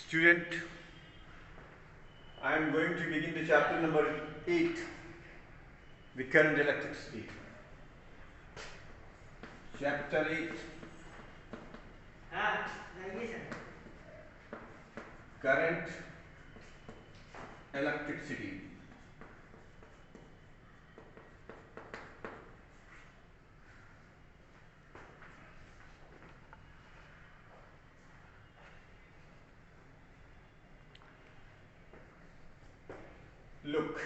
Student, I am going to begin the chapter number 8, the current electricity. Chapter 8, current electricity. Look,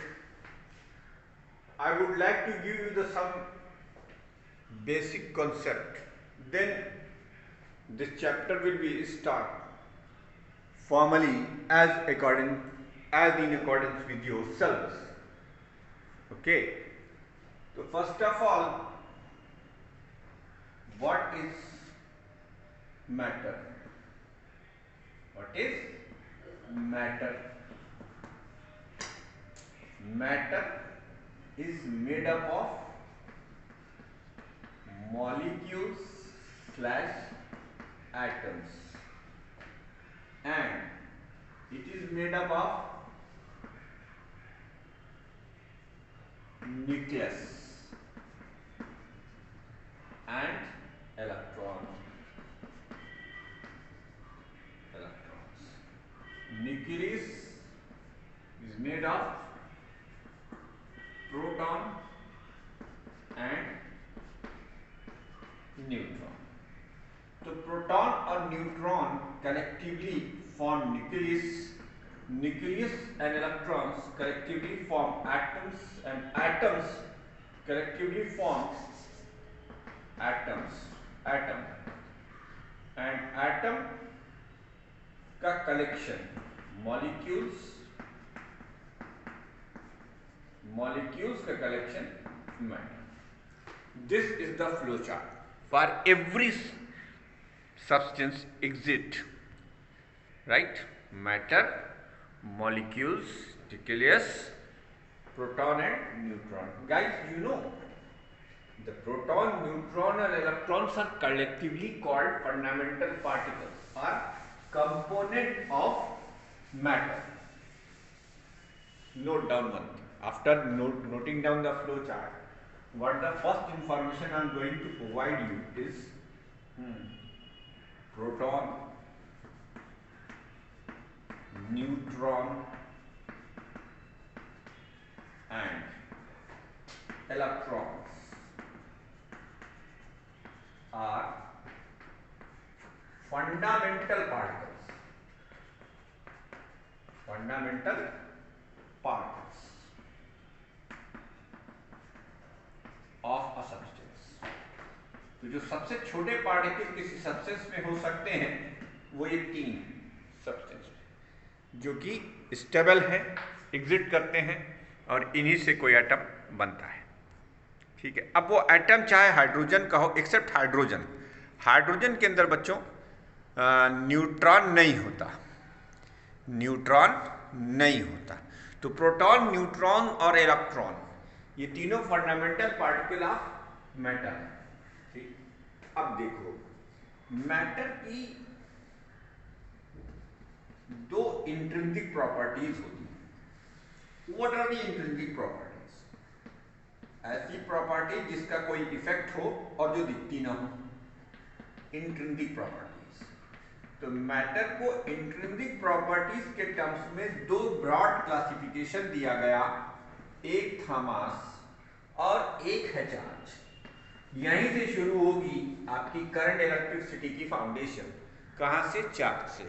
I would like to give you some basic concept. Then this chapter will be start formally as in accordance with yourselves. Okay. So first of all, what is matter? What is matter? Matter is made up of molecules slash atoms, and it is made up of nucleus and electrons. Nucleus is made of proton and neutron. So proton or neutron collectively form nucleus. Nucleus and electrons collectively form atoms, and atoms collectively form atom, and atom का collection molecules का collection matter. This is the flow chart for every substance exist, right? Matter, molecules, nucleus, proton and neutron. Guys, you know the proton, neutron and electrons are collectively called fundamental particles or component of matter. Note down one thing. After noting down the flow chart, what the first information I am going to provide you is proton, neutron and electrons are fundamental particles of a substance. तो जो सबसे छोटे particle किसी substance में हो सकते हैं वो ये तीन सब्सटेंस जो कि स्टेबल है, एग्जिट करते हैं और इन्हीं से कोई एटम बनता है. ठीक है. अब वो एटम चाहे हाइड्रोजन का हो, एक्सेप्ट हाइड्रोजन के अंदर बच्चों न्यूट्रॉन नहीं होता. तो प्रोटॉन, न्यूट्रॉन और इलेक्ट्रॉन ये तीनों फंडामेंटल पार्टिकल ऑफ मैटर है. ठीक. अब देखो मैटर की दो इंट्रिंसिक प्रॉपर्टीज होती हैं. What are the intrinsic properties? ऐसी प्रॉपर्टी जिसका कोई इफेक्ट हो और जो दिखती ना हो, इंट्रिंसिक प्रॉपर्टीज. तो मैटर को इंट्रिंसिक प्रॉपर्टीज के टर्म्स में दो ब्रॉड क्लासिफिकेशन दिया गया, एक था मास और एक है चार्ज. यहीं से शुरू होगी आपकी करंट इलेक्ट्रिसिटी की फाउंडेशन. कहां से? चार्ज से.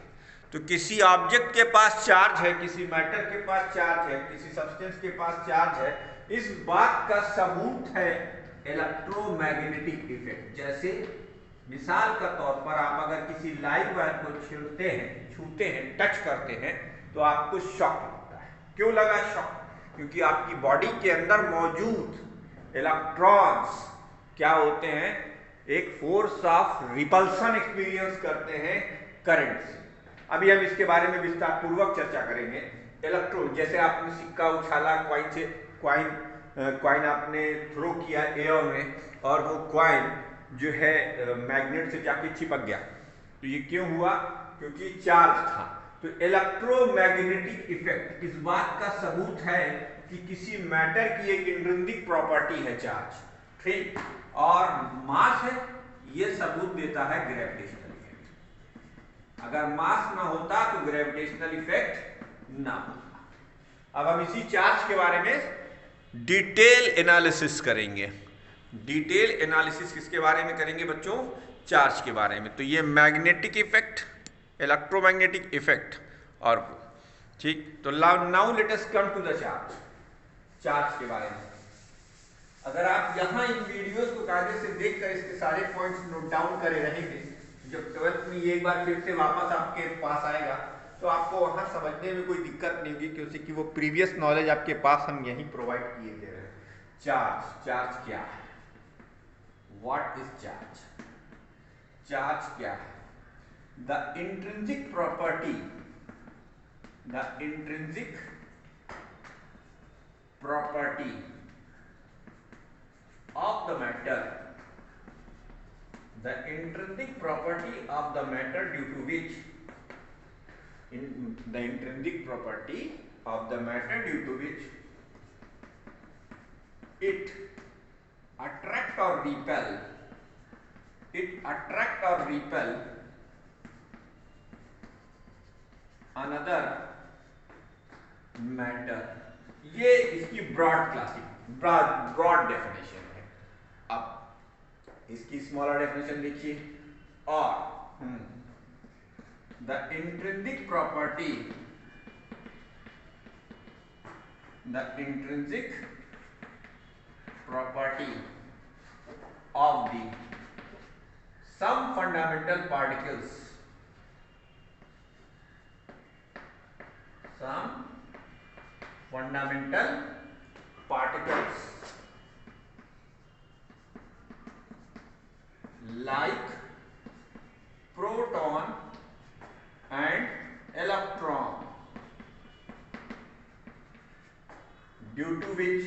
तो किसी ऑब्जेक्ट के पास चार्ज है, किसी मैटर के पास चार्ज है, किसी सब्सटेंस के पास चार्ज है, इस बात का सबूत है इलेक्ट्रोमैग्नेटिक इफेक्ट. जैसे मिसाल का तौर पर आप अगर किसी लाइव वायर को छूते हैं, टच करते हैं तो आपको शॉक लगता है. क्यों लगा शॉक? क्योंकि आपकी बॉडी के अंदर मौजूद इलेक्ट्रॉन्स क्या होते हैं, एक फोर्स ऑफ रिपल्सन एक्सपीरियंस करते हैं करंट से. अभी हम इसके बारे में विस्तार पूर्वक चर्चा करेंगे. इलेक्ट्रॉन, जैसे आपने सिक्का उछाला, क्वाइन आपने थ्रो किया एयर में और वो क्वाइन जो है मैग्नेट से जाके चिपक गया. तो ये क्यों हुआ? क्योंकि चार्ज था. तो इलेक्ट्रोमैग्नेटिक इफेक्ट इस बात का सबूत है कि किसी मैटर की एक इंट्रिंसिक प्रॉपर्टी है चार्ज, ठीक, और मास है, ये सबूत देता है ग्रेविटेशनल इफेक्ट। अगर मास ना होता तो ग्रेविटेशनल इफेक्ट ना होता। अब हम इसी चार्ज के बारे में डिटेल एनालिसिस करेंगे। डिटेल एनालिसिस किसके बारे में करेंगे बच्चों? चार्ज के बारे में। तो ये मैग्नेटिक इफेक्ट, इलेक्ट्रोमैग्नेटिक इफेक्ट, और ठीक, तो now let us come to the charge. Charge के बारे में अगर आप यहां इन वीडियोस को कायदे से देखकर इसके सारे पॉइंट्स नोट डाउन करे रहेंगे, जब 12th में ये एक बार फिर से वापस आपके पास आएगा तो आपको वहां समझने में कोई दिक्कत नहीं होगी, क्योंकि वो प्रीवियस नॉलेज आपके पास हम यहीं प्रोवाइड किए दे रहे हैं। चार्ज क्या है? What is charge? चार्ज क्या है? The intrinsic property of the matter, the intrinsic property of the matter due to which the intrinsic property of the matter due to which it attract or repel another matter। ये इसकी broad definition है। अब इसकी smaller definition देखिए, और the intrinsic property of the some fundamental particles like proton and electron, due to which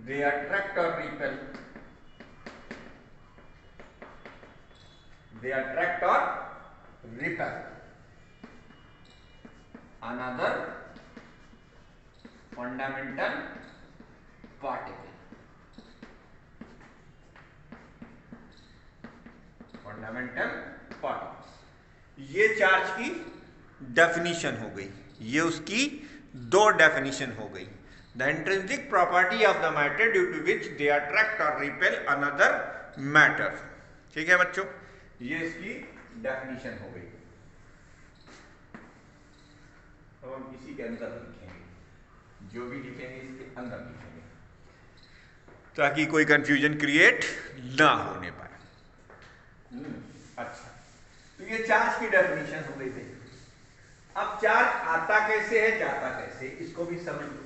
they attract or repel another fundamental particle। ये charge की definition हो गई, ये उसकी दो डेफिनेशन हो गई। The intrinsic property of the matter due to which they attract और रिपेल अनदर मैटर। ठीक है बच्चों, ये इसकी डेफिनेशन हो गई। तो हम इसी के अंदर लिखेंगे, जो भी लिखेंगे इसके अंदर लिखेंगे, ताकि कोई कंफ्यूजन क्रिएट ना होने पाए। अच्छा, तो ये चार्ज की डेफिनेशन हो गई थी। अब चार्ज आता कैसे है, जाता कैसे, इसको भी समझ लो।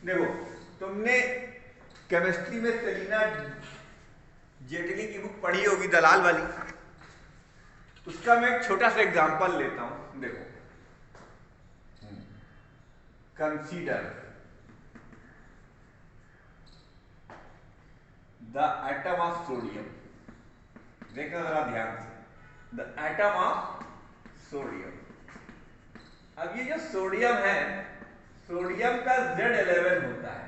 देखो, तुमने केमिस्ट्री में सेलिना जेटली की बुक पढ़ी होगी, दलाल वाली। उसका मैं एक छोटा सा एग्जांपल लेता हूं। देखो, consider the atom of sodium. देखना जरा ध्यान से, द एटम ऑफ सोडियम। अब ये जो सोडियम है, सोडियम का Z11 होता है।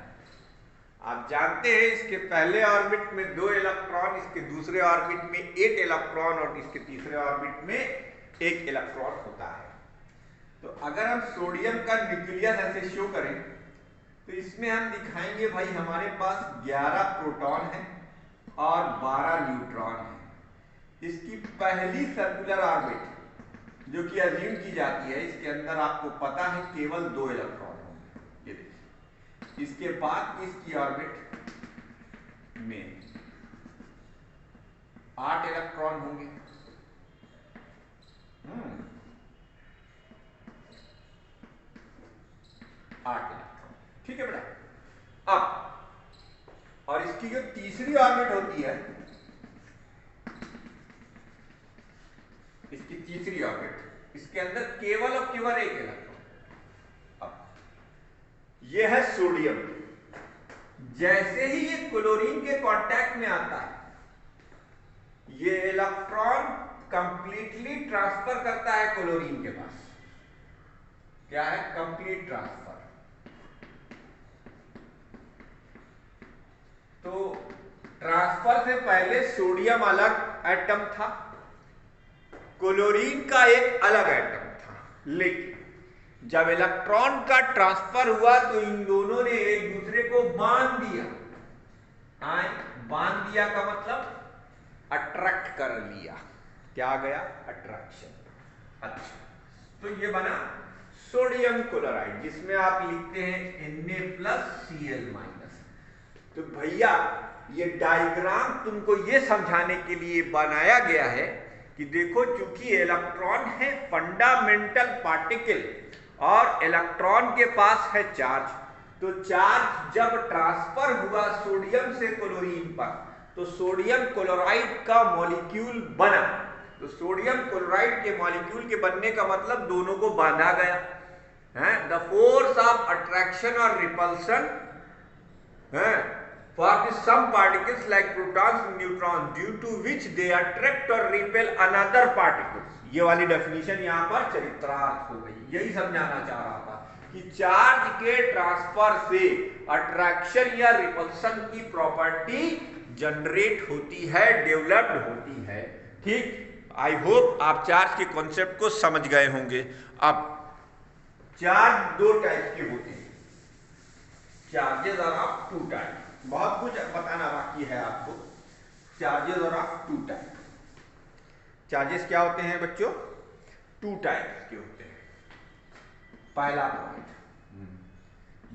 आप जानते हैं इसके पहले ऑर्बिट में 2 इलेक्ट्रॉन, इसके दूसरे ऑर्बिट में 1 इलेक्ट्रॉन और इसके तीसरे ऑर्बिट में 1 इलेक्ट्रॉन होता है। तो अगर हम सोडियम का न्यूक्लियस ऐसे शो करें तो इसमें हम दिखाएंगे भाई हमारे पास 11 प्रोटॉन है और 12 न्यूट्रॉन है। इसकी पहली सर्कुलर ऑर्बिट जो कि अज्यूम की जाती है, इसके अंदर आपको पता है केवल 2 इलेक्ट्रॉन होंगे। ये देखिए, इसके बाद इसकी ऑर्बिट में 8 इलेक्ट्रॉन होंगे। 8 इलेक्ट्रॉन, ठीक है बेटा। अब और इसकी जो तीसरी ऑर्बिट होती है, इसकी तीसरी ऑर्बिट, इसके अंदर केवल और केवल 1 इलेक्ट्रॉन। अब यह है सोडियम। जैसे ही ये क्लोरीन के कांटेक्ट में आता है, ये इलेक्ट्रॉन कंप्लीटली सोडियम अलग एटम था, क्लोरीन का एक अलग एटम था, लेकिन जब इलेक्ट्रॉन का ट्रांसफर हुआ तो इन दोनों ने एक दूसरे को बांध दिया। बांध दिया का मतलब अट्रैक्ट कर लिया। क्या आ गया? अट्रैक्शन। अच्छा, तो ये बना सोडियम क्लोराइड, जिसमें आप लिखते हैं Na+Cl-। तो भैया ये डायग्राम तुमको ये समझाने के लिए बनाया गया है कि देखो, चूंकि इलेक्ट्रॉन है फंडामेंटल पार्टिकल और इलेक्ट्रॉन के पास है चार्ज, तो चार्ज जब ट्रांसफर हुआ सोडियम से क्लोरीन पर, तो सोडियम क्लोराइड का मॉलिक्यूल बना। तो सोडियम क्लोराइड के मॉलिक्यूल के बनने का मतलब दोनों को बांधा गया है। द फोर्स ऑफ अट्रैक्शन और रिपल्सन है for some particles like protons and neutrons due to which they attract or repel another particles। ये वाली डेफिनेशन यहाँ पर चरित्रार्थ हो गई। यही समझाना चाह रहा था कि चार्ज के ट्रांसफर से अट्रैक्शन या रिपल्सन की प्रॉपर्टी जनरेट होती है, डेवलप्ड होती है। ठीक, आई होप आप चार्ज के कॉन्सेप्ट को समझ गए होंगे। अब चार्ज दो टाइप के होते हैं, charges are of two type. बहुत कुछ बताना बाकी है आपको। चार्जेस और ऑफ टू टाइप। चार्जेस क्या होते हैं बच्चों? टू टाइप के होते हैं। पहला point,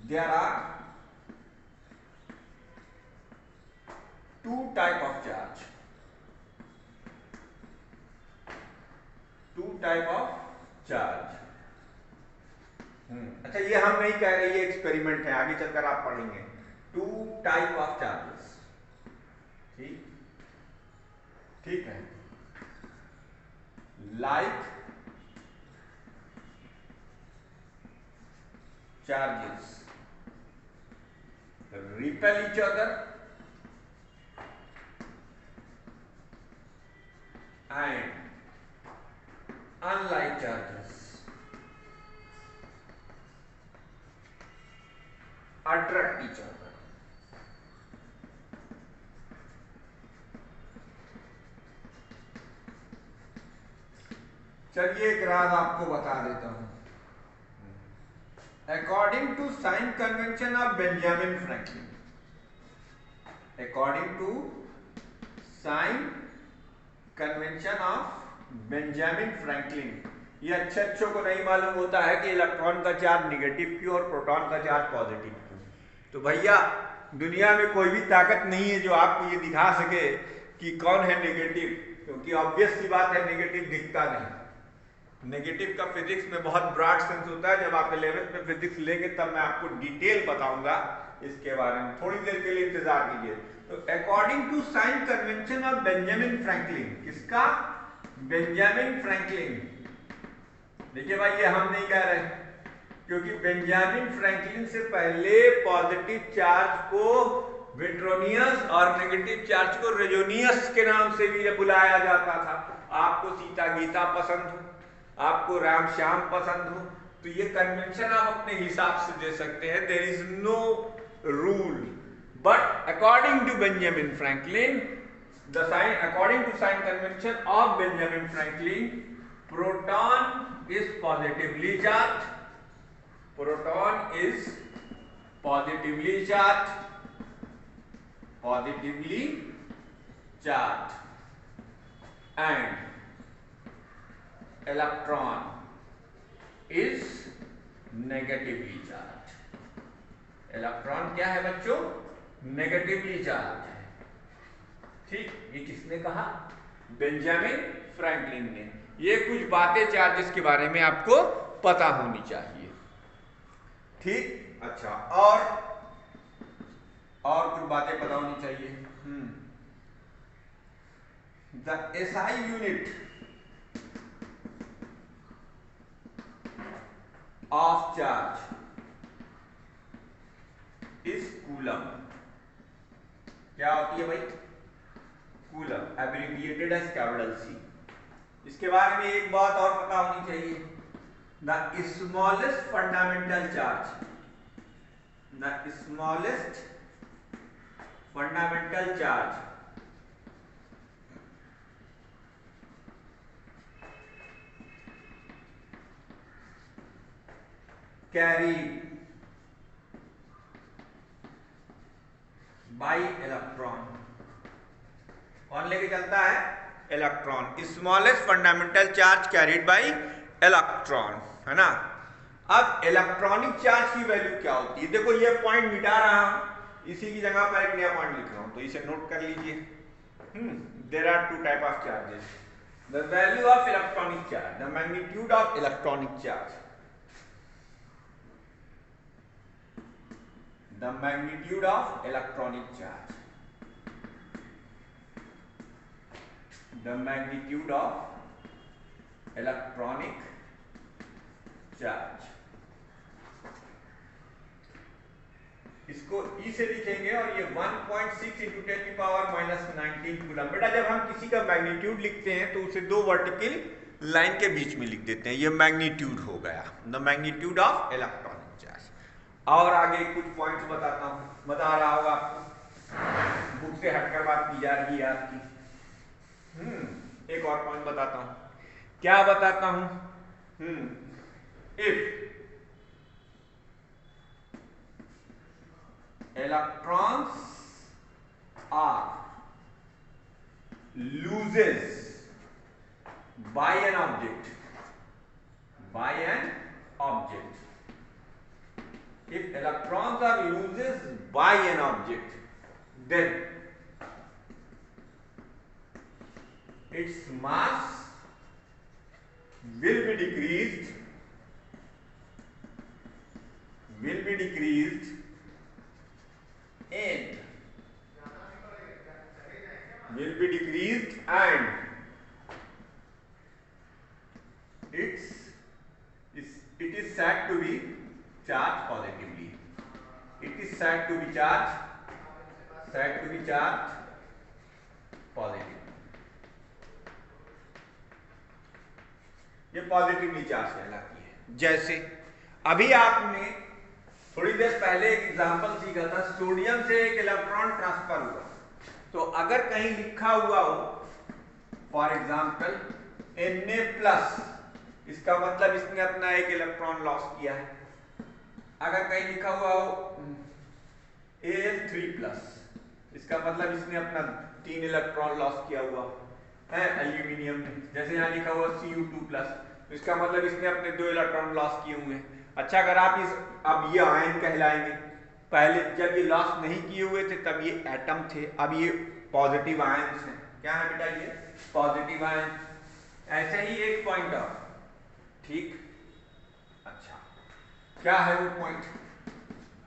there are two type of charge. Two type of charge. अच्छा, ये हम नहीं कह रहे, ये एक्सपेरिमेंट है, आगे चलकर आप पढ़ेंगे। Two type of charges. ठीक है। Like charges repel each other and unlike charges attract each other। चलिए एक राज आपको बता देता हूं। According to sign convention of Benjamin Franklin, according to sign convention of Benjamin Franklin, ये अच्छों को नहीं मालूम होता है कि इलेक्ट्रॉन का चार्ज निगेटिव क्यों और प्रोटॉन का चार्ज पॉजिटिव क्यों। तो भैया दुनिया में कोई भी ताकत नहीं है जो आपको ये दिखा सके कि कौन है नेगेटिव, क्योंकि ऑब्वियस सी बात है नेगेटिव दिखता नहीं। नेगेटिव का फिजिक्स में बहुत ब्रॉड सेंस होता है। जब आप 11th में फिजिक्स लेंगे तब मैं आपको डिटेल बताऊंगा इसके बारे में, थोड़ी देर के लिए इंतजार कीजिए। तो according to sign convention of Benjamin Franklin, किसका? Benjamin Franklin. देखिए भाई, ये हम नहीं कह रहे, क्योंकि बेंजामिन फ्रैंकलिन से पहले पॉजिटिव चार्ज को विट्रोनियस और नेगेटिव चार्ज को रेजोनियस के नाम से भी बुलाया जाता था। आपको सीता गीता पसंद हो, आपको राम श्याम पसंद हो, तो ये कन्वेंशन आप अपने हिसाब से दे सकते हैं। There is no rule, but according to Benjamin Franklin, the sign according to sign convention of Benjamin Franklin, proton is positively charge, proton is positively charge, positively charged, and electron is negatively charged। Electron क्या है बच्चों? Negatively charge है। ठीक, ये किसने कहा? Benjamin Franklin ने। ये कुछ बातें चार्जेस के बारे में आपको पता होनी चाहिए। ठीक, अच्छा, और कुछ बातें पता होनी चाहिए। The SI unit of charge is coulomb. क्या होती है भाई? Coulomb, abbreviated as capital C. इसके बारे में एक बात और पता होनी चाहिए। The smallest fundamental charge, the smallest fundamental charge carried by electron, कौन लेके चलता है? Electron. Smallest fundamental charge carried by electron, है ना। अब इलेक्ट्रॉनिक चार्ज की वैल्यू क्या होती है? देखो ये पॉइंट मिटा रहा हूं, इसी की जगह पर एक नया पॉइंट लिख रहा हूं, तो इसे नोट कर लीजिए। There are two type of charges. The value of electronic charge, the magnitude of electronic charge, the magnitude of electronic charge, the magnitude of electronic charge, इसको E से लिखेंगे और ये 1.6 इंटू 10 की पावर -19 कूलम। बेटा जब हम किसी का मैग्नीट्यूड लिखते हैं तो उसे दो वर्टिकल लाइन के बीच में लिख देते हैं, ये मैग्नीट्यूड हो गया, the magnitude of electronic charge. और आगे कुछ पॉइंट्स बताता हूं, बता रहा होगा आपको, बुक से हटकर बात की जा रही है आपकी। एक और पॉइंट बताता हूं, क्या बताता हूं? If electrons are loses by an object, if electrons are loses by an object, then its mass will be decreased and it is said to be charged positively. It is said to be charged positively. ये positively charge कहलाती है। जैसे अभी आपने थोड़ी देर पहले एक example सीखा था, सोडियम से एक इलेक्ट्रॉन ट्रांसफर हुआ, तो अगर कहीं लिखा हुआ हो फॉर एग्जांपल Na+, इसका मतलब इसने अपना एक इलेक्ट्रॉन लॉस किया है। अगर कहीं लिखा हुआ हो Al3+, इसका मतलब इसने अपना 3 इलेक्ट्रॉन लॉस किया हुआ है एल्यूमिनियम में। जैसे यहाँ लिखा हुआ Cu2+, तो इसका मतलब इसने अपने 2 इलेक्ट्रॉन लॉस किए हुए हैं। अच्छा, अगर आप अब ये आयन कहलाएंगे, पहले जब ये लॉस नहीं किए हुए थे तब ये एटम थे, अब ये पॉजिटिव आयंस हैं। क्या है बेटा? ये पॉजिटिव आयन। ऐसे ही एक पॉइंट और, ठीक। अच्छा, क्या है वो पॉइंट?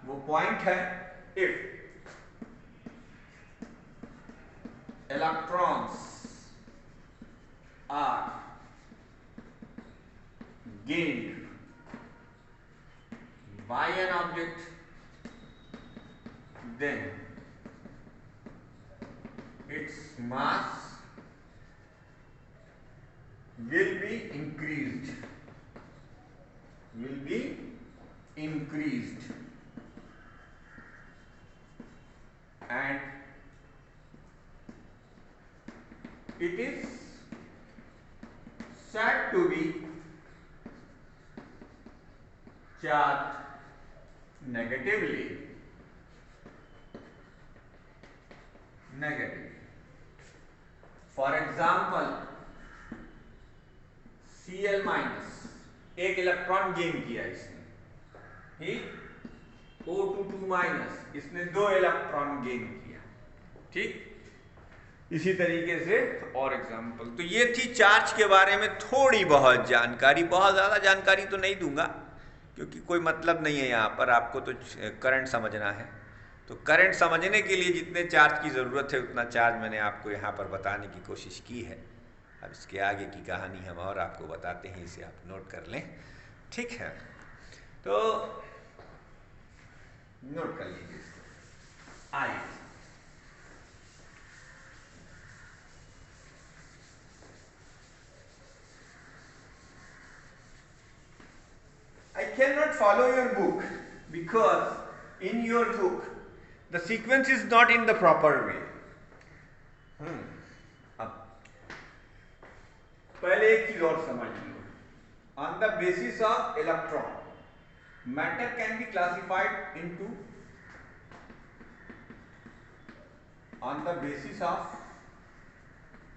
वो पॉइंट है if electrons are gained by an object, then its mass will be increased and it is said to be charged negatively. For example, Cl- एक इलेक्ट्रॉन गेन किया इसने, ठीक। O22- इसने 2 इलेक्ट्रॉन गेन किया, ठीक। इसी तरीके से और एग्जाम्पल। तो ये थी चार्ज के बारे में थोड़ी बहुत जानकारी, बहुत ज़्यादा जानकारी तो नहीं दूंगा क्योंकि कोई मतलब नहीं है यहाँ पर, आपको तो करंट समझना है। तो करंट समझने के लिए जितने चार्ज की ज़रूरत है उतना चार्ज मैंने आपको यहाँ पर बताने की कोशिश की है। अब इसके आगे की कहानी हम और आपको बताते हैं, इसे आप नोट कर लें, ठीक है। तो नोट कर लीजिए इसको। आइए, I cannot follow your book because in your book the sequence is not in the proper way. अब पहले एक चीज और समझ लो, on the basis of electron matter can be classified into on the basis of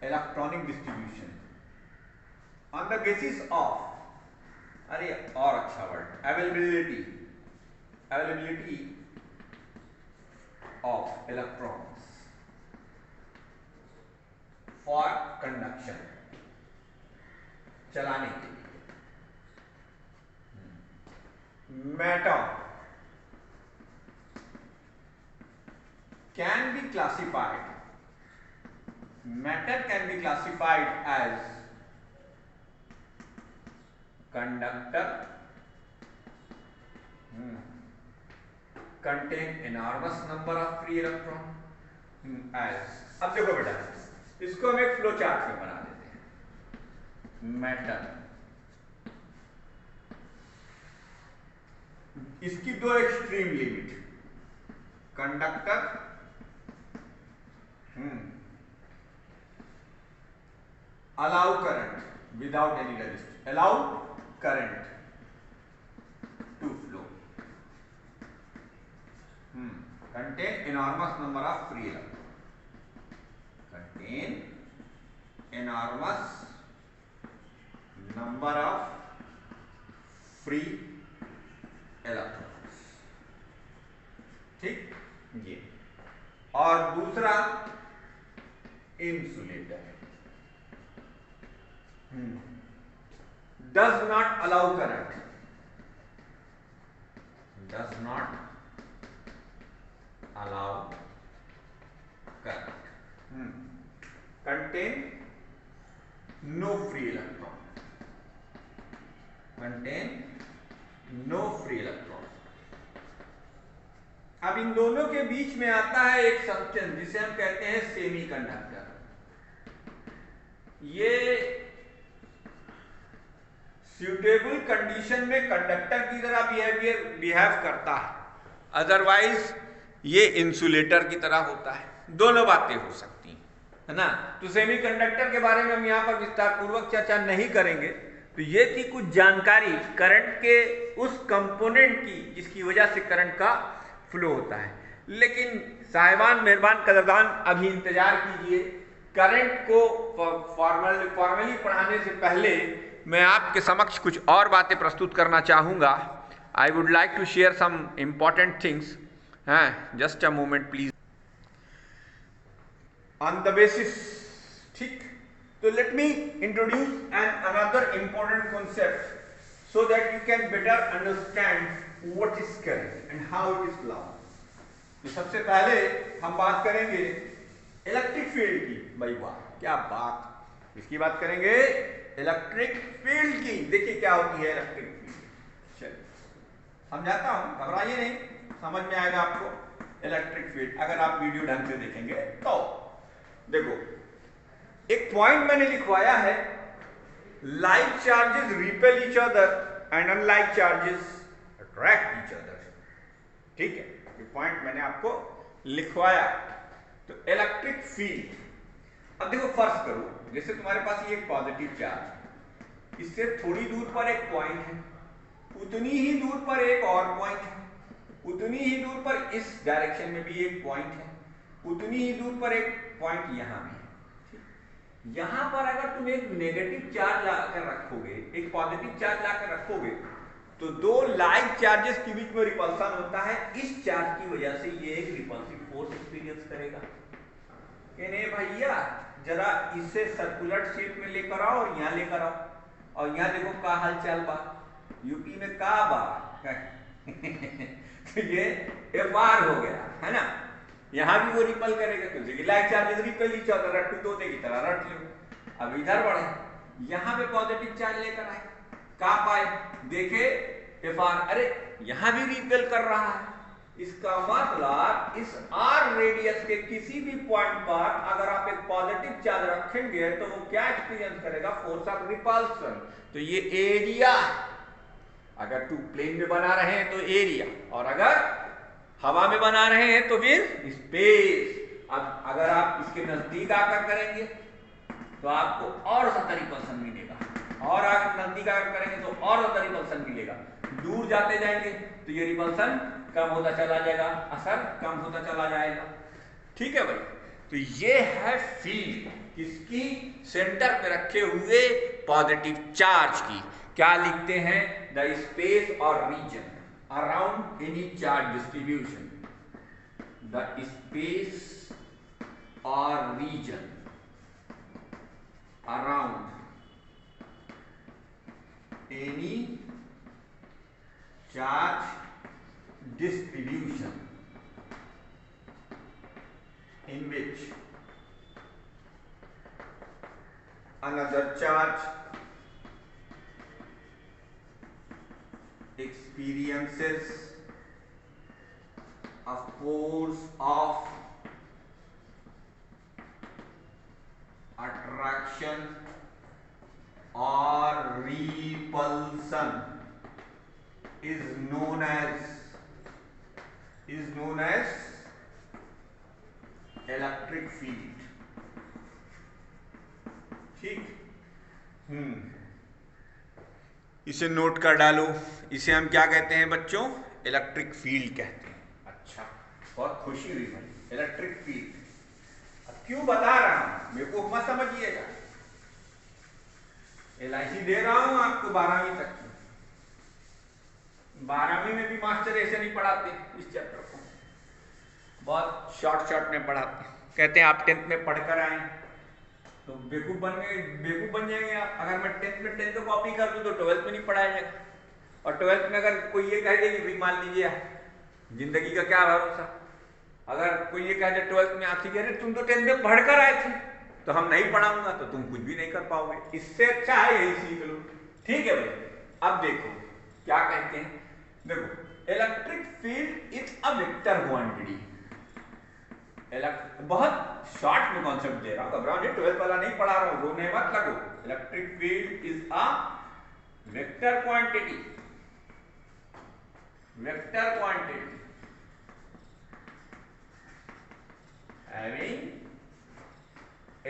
electronic distribution, on the basis of, अरे और अच्छा word, availability of electrons for conduction, चलाने के लिए. Matter can be classified as conductor, contain enormous number of free electron, as, अब देखो बेटा, इसको हम एक फ्लो चार्ट में बना देते हैं. मैटर, इसकी दो extreme limit, conductor, allow current without any resistance, allow current to flow, contain enormous number of free electrons, contain enormous number of free electrons. ठीक, ये. और दूसरा insulator, does not allow current, does not allow current, contain no free electron, contain no free electron. अब इन दोनों के बीच में आता है एक सब्सटेंस जिसे हम कहते हैं सेमीकंडक्टर. ये सुटेबल कंडीशन में कंडक्टर की तरह बिहेव करता है, अदरवाइज ये इंसुलेटर की तरह होता है. दोनों बातें हो सकती हैं, है ना. तो सेमीकंडक्टर के बारे में हम यहाँ पर विस्तार पूर्वक चर्चा नहीं करेंगे. तो ये थी कुछ जानकारी करंट के उस कंपोनेंट की जिसकी वजह से करंट का फ्लो होता है. लेकिन साहिबान, मेहरबान, कदरदान, अभी इंतजार कीजिए. करंट को फॉर्मली पढ़ाने से पहले मैं आपके समक्ष कुछ और बातें प्रस्तुत करना चाहूँगा. I would like to share some important things. Just a moment please. On the basis, ठीक. तो let me introduce another important concept so that you can better understand what is current and how it is flow. तो सबसे पहले हम बात करेंगे electric field की. भाई वाह, क्या बात, इसकी बात करेंगे, इलेक्ट्रिक फील्ड की. देखिए क्या होती है इलेक्ट्रिक फील्ड. चलिए समझाता हूं, घबराइए नहीं, समझ में आएगा आपको इलेक्ट्रिक फील्ड अगर आप वीडियो ढंग से देखेंगे. तो देखो, एक पॉइंट मैंने लिखवाया है, like charges repel each other and unlike charges attract each other. ठीक है, ये पॉइंट मैंने आपको लिखवाया. तो इलेक्ट्रिक फील्ड, अब देखो फर्ज करो जैसे तुम्हारे पास ये एक पॉजिटिव चार्ज, इससे थोड़ी दूर पर एक पॉइंट है, उतनी ही दूर पर एक और पॉइंट है, उतनी ही दूर पर इस डायरेक्शन में भी एक पॉइंट है, उतनी ही दूर पर एक पॉइंट यहां भी है. यहां पर अगर तुम एक नेगेटिव चार्ज लाकर रखोगे, एक पॉजिटिव चार्ज लाकर रखोगे, तो दो लाइक चार्जेस के बीच में रिपल्सन होता है. इस चार्ज की वजह से ये एक रिपल्सिव फोर्स एक्सपीरियंस करेगा. कि नहीं भैया, जरा इसे सर्कुलर शेप में लेकर आओ और यहाँ लेकर आओ, और यहाँ देखो का हालचाल बा, यूपी में का बा. तो ये FR हो गया, है ना. यहां भी वो रिपल करेगा, क्योंकि like charges ripple each other, रट्टू तोते की तरह रट लो. अब इधर बढ़े, यहां पे पॉजिटिव चार्ज लेकर आए, का पाए, देखे FR, अरे यहां भी रिपेल कर रहा है. इसका मतलब इस R रेडियस के किसी भी पॉइंट पर अगर आप एक पॉजिटिव चार्ज रखेंगे तो वो क्या एक्सपीरियंस करेगा, फोर्स ऑफ रिपल्सन. तो ये एरिया, अगर टू प्लेन में बना रहे हैं तो एरिया, और अगर हवा में बना रहे हैं तो फिर स्पेस. अब अगर आप इसके नजदीक आकर करेंगे तो आपको और ज्यादा रिपल्सन मिलेगा, और अगर नजदीक आकर करेंगे तो और ज्यादा रिपल्सन मिलेगा. दूर जाते जाएंगे तो ये रिपल्सन कम होता चला जाएगा, असर कम होता चला जाएगा। ठीक है भाई, तो ये है फील्ड किसकी, सेंटर पे रखे हुए पॉजिटिव चार्ज की। क्या लिखते हैं, the space or region around any charge distribution, the space or region around any charge distribution in which another charge experiences a force of attraction or repulsion is known as electric field। ठीक, इसे note कर डालो, इसे हम क्या कहते हैं बच्चों, इलेक्ट्रिक फील्ड कहते हैं। अच्छा, बहुत खुशी हुई भाई, इलेक्ट्रिक फील्ड। अब क्यों बता रहा हूं, मेरे को मत समझिएगा, LIC दे रहा हूं आपको 12वीं तक की। 12वीं में भी मास्टर ऐसे नहीं पढ़ाते इस चैप्टर को, बहुत शॉर्ट में पढ़ाते, कहते हैं आप 10th में पढ़कर आए तो बेवकूफ बन जाएंगे आप। अगर मैं 10th को कॉपी कर दूं तो 12th में नहीं पढ़ाया जाएगा, और 12th में अगर कोई ये कह दे कि मान लीजिए जिंदगी का क्या भरोसा, अगर कोई ये कह दे 12th में आपसे कह रहे तुम तो 10th में पढ़कर आए थे तो हम नहीं पढ़ाऊंगा, तो तुम कुछ भी नहीं कर पाओगे। इससे अच्छा है यही सीख लो। ठीक है भाई, अब देखो क्या कहते हैं, देखो electric field is a vector quantity. बहुत शॉर्ट में कॉन्सेप्ट दे रहा हूं, घबराओ नहीं, 12th वाला नहीं पढ़ा रहा हूं, रोने मत लगो। Electric field is a vector quantity, vector quantity having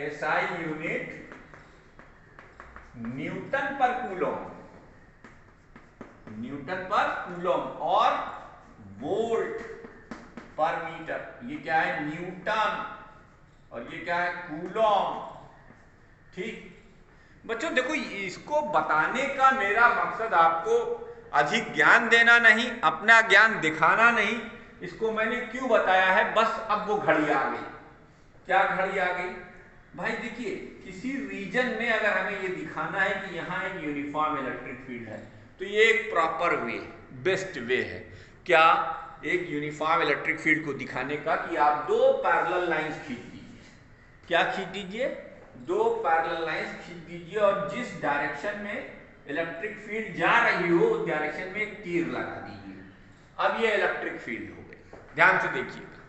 SI unit Newton पर कूलम, न्यूटन पर कूलम और वोल्ट पर मीटर। ये क्या है, न्यूटन, और ये क्या है, कूलम। ठीक बच्चों, देखो इसको बताने का मेरा मकसद आपको अधिक ज्ञान देना नहीं, अपना ज्ञान दिखाना नहीं। इसको मैंने क्यों बताया है, बस अब वो घड़ी आ गई। क्या घड़ी आ गई भाई, देखिए किसी रीजन में अगर हमें ये दिखाना है कि यहाँ एक यूनिफॉर्म इलेक्ट्रिक फील्ड है, तो ये एक प्रॉपर वे, बेस्ट वे है क्या, एक यूनिफॉर्म इलेक्ट्रिक फील्ड को दिखाने का, कि आप दो पैरेलल लाइंस खींच दीजिए। क्या खींच दीजिए, दो पैरेलल लाइंस खींच दीजिए, और जिस डायरेक्शन में इलेक्ट्रिक फील्ड जा रही हो उस डायरेक्शन में एक तीर लगा दीजिए। अब ये इलेक्ट्रिक फील्ड हो गई। ध्यान से देखिएगा,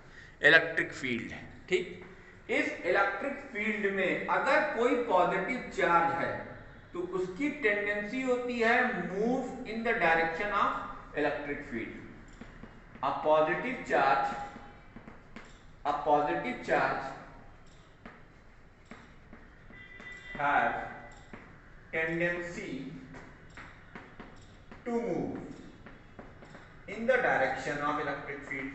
इलेक्ट्रिक फील्ड है। ठीक, इस इलेक्ट्रिक फील्ड में अगर कोई पॉजिटिव चार्ज है तो उसकी टेंडेंसी होती है move in the direction of electric field. A positive charge have tendency to move in the direction of electric field,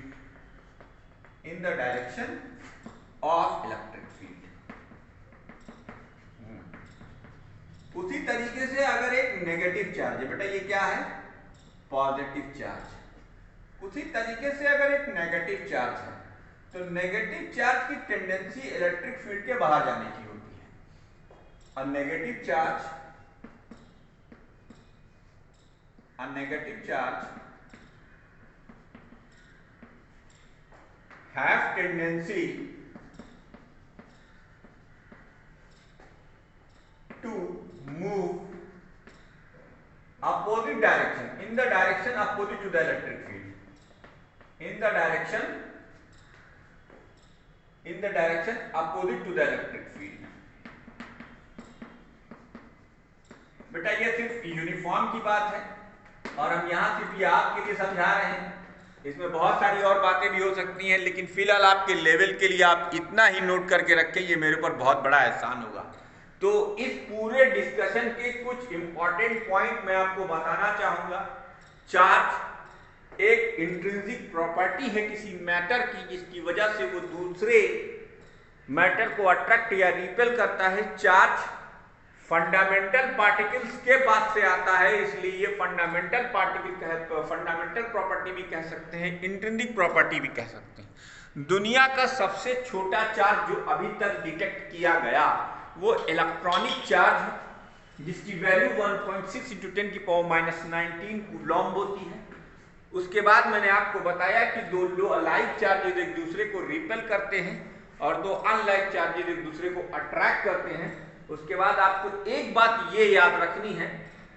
in the direction of electric field. उसी तरीके से अगर एक नेगेटिव चार्ज है, बेटा ये क्या है, पॉजिटिव चार्ज। उसी तरीके से अगर एक नेगेटिव चार्ज है तो नेगेटिव चार्ज की टेंडेंसी इलेक्ट्रिक फील्ड के बाहर जाने की होती है। A negative charge have tendency to move opposite direction, in the direction opposite to the electric field, in the direction opposite to the electric field। बेटा ये सिर्फ यूनिफॉर्म की बात है, और हम यहाँ सिर्फ ये आपके लिए समझा रहे हैं। इसमें बहुत सारी और बातें भी हो सकती हैं, लेकिन फिलहाल आपके लेवल के लिए आप इतना ही नोट करके रखें, ये मेरे ऊपर बहुत बड़ा एहसान होगा। तो इस पूरे डिस्कशन के कुछ इंपॉर्टेंट पॉइंट मैं आपको बताना चाहूंगा चार्ज एक इंट्रिंसिक प्रॉपर्टी है किसी मैटर की, जिसकी वजह से वो दूसरे मैटर को अट्रैक्ट या रिपेल करता है। चार्ज फंडामेंटल पार्टिकल्स के पास से आता है, इसलिए ये फंडामेंटल पार्टिकल फंडामेंटल प्रॉपर्टी भी कह सकते हैं, इंट्रिंसिक प्रॉपर्टी भी कह सकते हैं। दुनिया का सबसे छोटा चार्ज जो अभी तक डिटेक्ट किया गया वो इलेक्ट्रॉनिक चार्ज है, जिसकी वैल्यू 1.6 × 10⁻⁹ कूलॉम्ब होती है। उसके बाद मैंने आपको बताया कि दो अलाइक चार्जेज एक दूसरे को रिपेल करते हैं और दो अनलाइक चार्जेज एक दूसरे को अट्रैक्ट करते हैं। उसके बाद आपको एक बात ये याद रखनी है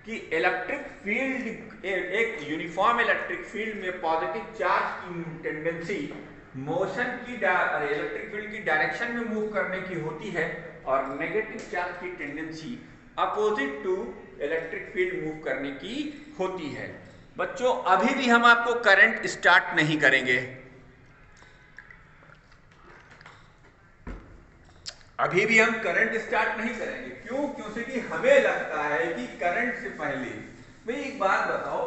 कि इलेक्ट्रिक फील्ड, एक यूनिफॉर्म इलेक्ट्रिक फील्ड में पॉजिटिव चार्ज की टेंडेंसी मोशन की इलेक्ट्रिक फील्ड की डायरेक्शन में मूव करने की होती है और नेगेटिव चार्ज की tendency opposite to electric field move करने की होती है। बच्चों अभी भी हम आपको करंट स्टार्ट नहीं करेंगे, अभी भी हम करंट स्टार्ट नहीं करेंगे। क्यों? क्योंकि हमें लगता है कि करंट से पहले भाई एक बात बताओ,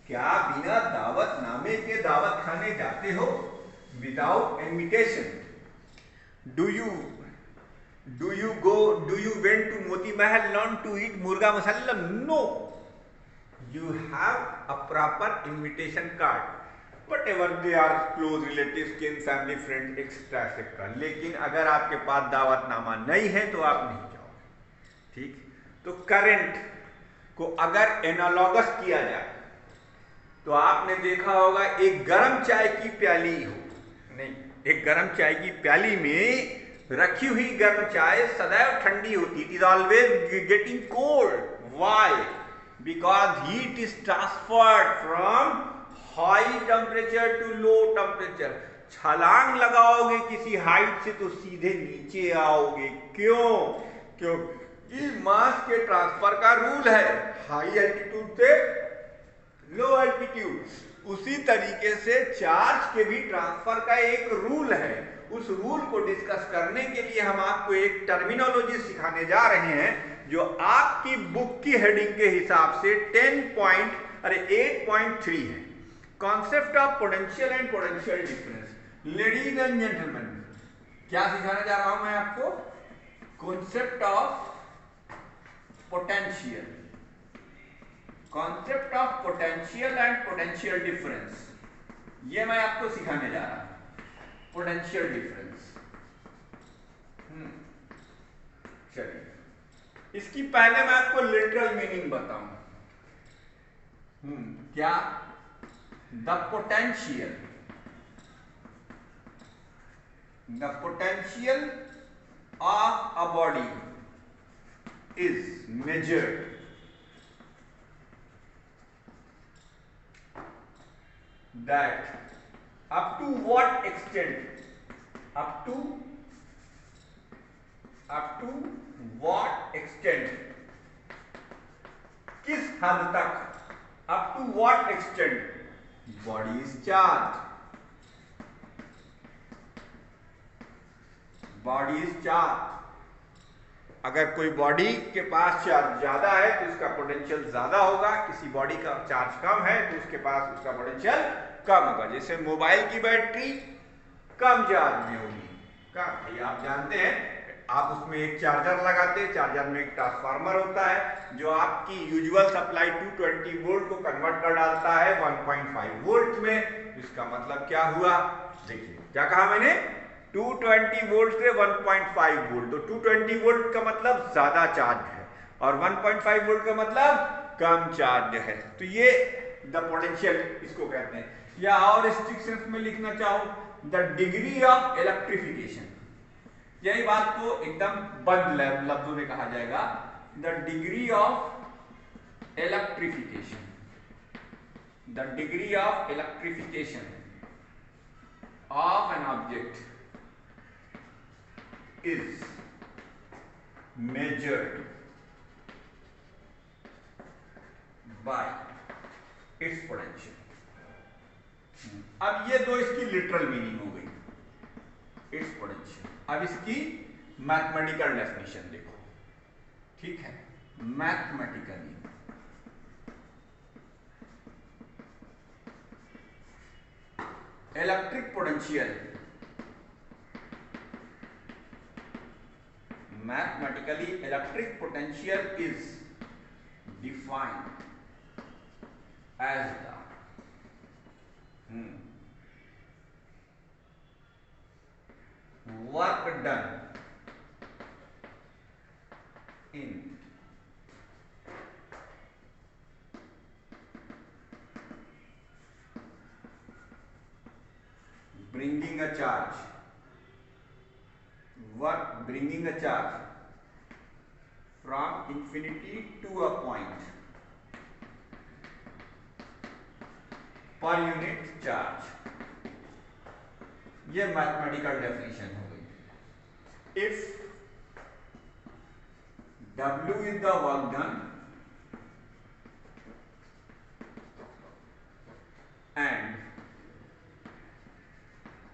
क्या बिना दावत नामे के दावत खाने जाते हो? Without invitation do you went to Moti Mahal learn to eat मुर्गा मसल्लम? No, you have a proper invitation card, whatever they are close relatives, kin, family, friends, etc. लेकिन अगर आपके पास दावतनामा नहीं है तो आप नहीं जाओगे। ठीक, तो करंट को अगर एनालॉगस किया जाए तो आपने देखा होगा एक गर्म चाय की प्याली हो, नहीं, एक गर्म चाय की प्याली में रखी हुई गर्म चाय सदैव ठंडी होती, it is always getting cold. Why? Because heat is transferred from high temperature to low temperature. छलांग लगाओगे किसी हाइट से तो सीधे नीचे आओगे। क्यों? क्योंकि मास के ट्रांसफर का रूल है, हाई एल्टीट्यूड से लो एल्टीट्यूड। उसी तरीके से चार्ज के भी ट्रांसफर का एक रूल है। उस रूल को डिस्कस करने के लिए हम आपको एक टर्मिनोलॉजी सिखाने जा रहे हैं जो आपकी बुक की हेडिंग के हिसाब से 8.3 है। Concept of potential and potential difference. Ladies and gentleman, क्या सिखाने जा रहा हूं मैं आपको? Concept of potential, concept of potential and potential difference, ये मैं आपको सिखाने जा रहा हूं। पोटेंशियल डिफरेंस, चलिए इसकी पहले मैं आपको लिटरल मीनिंग बताऊं। क्या? The potential of a body is measured that up to what extent, up to what extent, किस हद तक, up to what extent body is charged, body is charged। अगर कोई बॉडी के पास चार्ज ज्यादा है तो उसका पोटेंशियल ज्यादा होगा, किसी बॉडी का चार्ज कम है तो उसके पास उसका पोटेंशियल कम होगा। जैसे मोबाइल की बैटरी कम चार्ज में होगी, भाई आप जानते हैं, आप उसमें एक चार्जर लगाते हैं, चार्जर में एक ट्रांसफार्मर होता है जो आपकी यूजुअल सप्लाई 220 वोल्ट को कन्वर्ट कर डालता है 1.5 वोल्ट में। इसका मतलब क्या हुआ? देखिए क्या कहा मैंने, 220 वोल्ट से 1.5 वोल्ट, तो 220 वोल्ट का मतलब ज्यादा चार्ज है और 1.5 वोल्ट का मतलब कम चार्ज है। तो ये द पोटेंशियल इसको कहते हैं। या और स्ट्रिक्ट में लिखना चाहो, द डिग्री ऑफ इलेक्ट्रिफिकेशन, यही बात को एकदम बंद लफ्जों में कहा जाएगा, the degree of electrification, the degree of electrification of an object is measured by its potential। अब ये दो इसकी लिटरल मीनिंग हो गई, इट्स पोटेंशियल। अब इसकी मैथमेटिकल डेफिनेशन देखो, ठीक है? Mathematically electric potential, mathematically electric potential is defined as the work done in bringing a charge, bringing a charge from infinity to a point per unit charge. ये mathematical definition हो गई. If W is the work done and